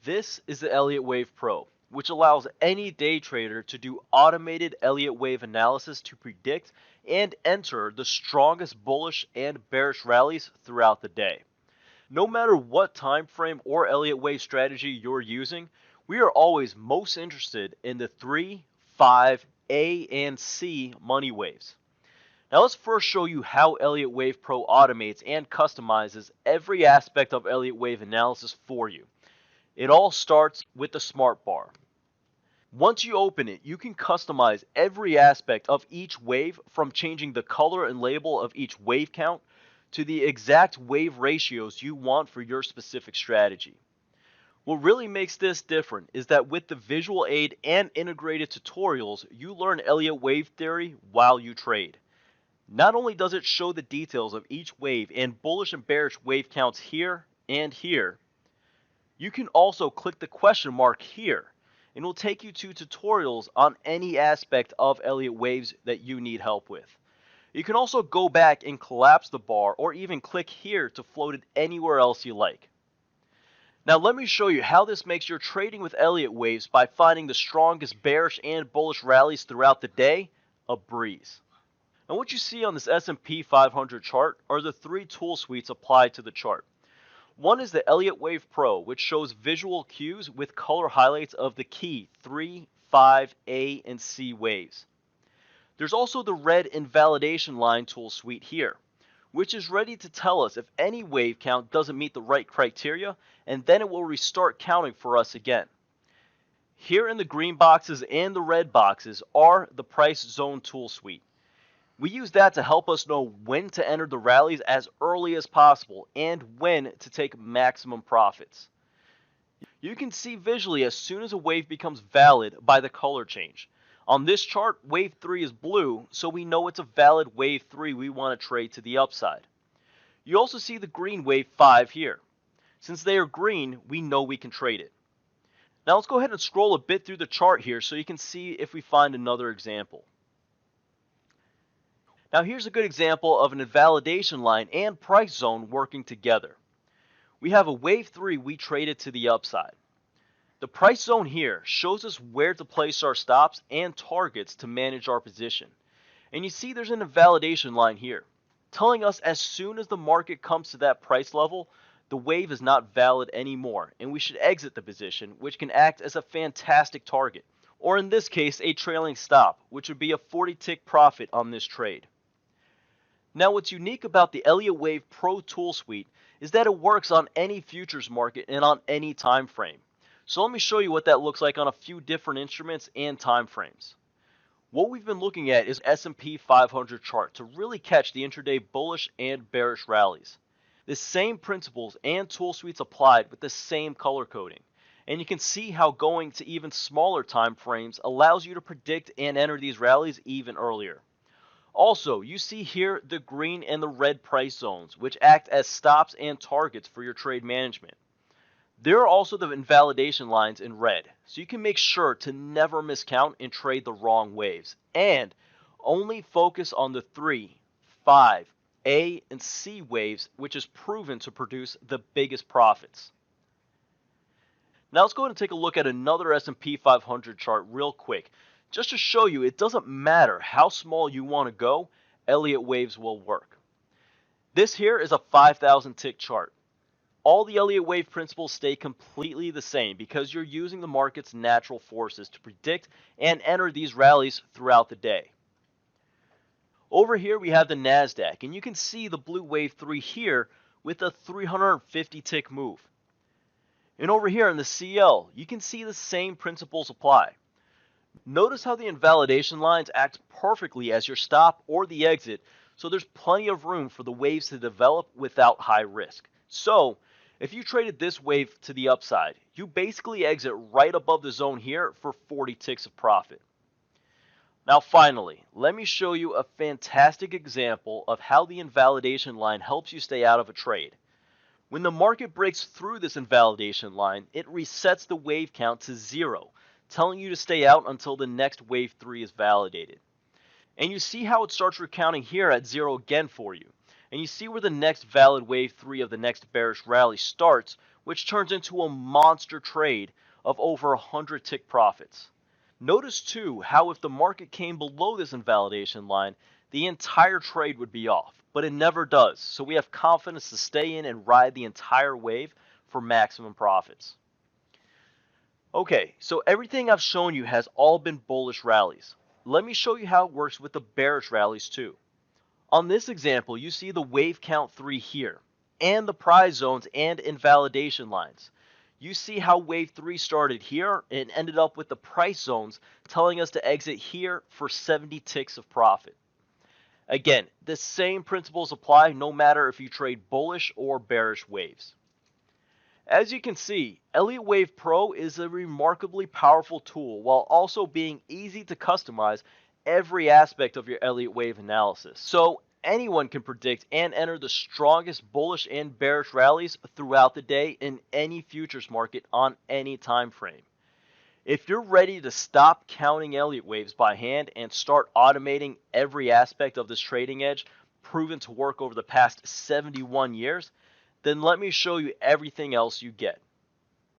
This is the Elliott Wave Pro, which allows any day trader to do automated Elliott Wave analysis to predict and enter the strongest bullish and bearish rallies throughout the day. No matter what time frame or Elliott Wave strategy you're using, we are always most interested in the 3, 5, A, and C money waves. Now let's first show you how Elliott Wave Pro automates and customizes every aspect of Elliott Wave analysis for you. It all starts with the Smart Bar. Once you open it, you can customize every aspect of each wave, from changing the color and label of each wave count to the exact wave ratios you want for your specific strategy. What really makes this different is that with the visual aid and integrated tutorials, you learn Elliott wave theory while you trade. Not only does it show the details of each wave and bullish and bearish wave counts here and here, you can also click the question mark here, and it will take you to tutorials on any aspect of Elliott waves that you need help with. You can also go back and collapse the bar, or even click here to float it anywhere else you like. Now let me show you how this makes your trading with Elliott waves by finding the strongest bearish and bullish rallies throughout the day a breeze. Now what you see on this S&P 500 chart are the three tool suites applied to the chart. One is the Elliott Wave Pro, which shows visual cues with color highlights of the key 3, 5, A, and C waves. There's also the red invalidation line tool suite here, which is ready to tell us if any wave count doesn't meet the right criteria, and then it will restart counting for us again. Here in the green boxes and the red boxes are the price zone tool suite. We use that to help us know when to enter the rallies as early as possible and when to take maximum profits. You can see visually as soon as a wave becomes valid by the color change. On this chart, wave 3 is blue, so we know it's a valid wave 3 we want to trade to the upside. You also see the green wave 5 here. Since they are green, we know we can trade it. Now let's go ahead and scroll a bit through the chart here so you can see if we find another example. Now here's a good example of an invalidation line and price zone working together. We have a wave 3 we traded to the upside. The price zone here shows us where to place our stops and targets to manage our position. And you see there's an invalidation line here, telling us as soon as the market comes to that price level, the wave is not valid anymore and we should exit the position, which can act as a fantastic target, or in this case a trailing stop, which would be a 40 tick profit on this trade. Now what's unique about the Elliott Wave Pro tool suite is that it works on any futures market and on any time frame. So let me show you what that looks like on a few different instruments and time frames. What we've been looking at is S&P 500 chart to really catch the intraday bullish and bearish rallies. The same principles and tool suites applied with the same color coding. And you can see how going to even smaller time frames allows you to predict and enter these rallies even earlier. Also, you see here the green and the red price zones, which act as stops and targets for your trade management. There are also the invalidation lines in red, so you can make sure to never miscount and trade the wrong waves, and only focus on the 3, 5, A, and C waves, which is proven to produce the biggest profits. Now let's go ahead and take a look at another S&P 500 chart real quick. Just to show you, it doesn't matter how small you want to go, Elliott waves will work. This here is a 5,000 tick chart. All the Elliott wave principles stay completely the same because you're using the market's natural forces to predict and enter these rallies throughout the day. Over here we have the NASDAQ, and you can see the blue wave 3 here with a 350 tick move. And over here in the CL, you can see the same principles apply. Notice how the invalidation lines act perfectly as your stop or the exit, so there's plenty of room for the waves to develop without high risk. So, if you traded this wave to the upside, you basically exit right above the zone here for 40 ticks of profit. Now finally, let me show you a fantastic example of how the invalidation line helps you stay out of a trade. When the market breaks through this invalidation line, it resets the wave count to 0, telling you to stay out until the next wave 3 is validated. And you see how it starts recounting here at 0 again for you. And you see where the next valid wave 3 of the next bearish rally starts which turns into a monster trade of over 100 tick profits. Notice too how if the market came below this invalidation line, the entire trade would be off, but it never does, so we have confidence to stay in and ride the entire wave for maximum profits. Okay, so everything I've shown you has all been bullish rallies. Let me show you how it works with the bearish rallies too. On this example, you see the wave count 3 here, and the price zones and invalidation lines. You see how wave 3 started here and ended up with the price zones telling us to exit here for 70 ticks of profit. Again, the same principles apply no matter if you trade bullish or bearish waves. As you can see, Elliott Wave Pro is a remarkably powerful tool while also being easy to customize every aspect of your Elliott Wave analysis. So anyone can predict and enter the strongest bullish and bearish rallies throughout the day in any futures market on any time frame. If you're ready to stop counting Elliott waves by hand and start automating every aspect of this trading edge proven to work over the past 71 years, then let me show you everything else you get.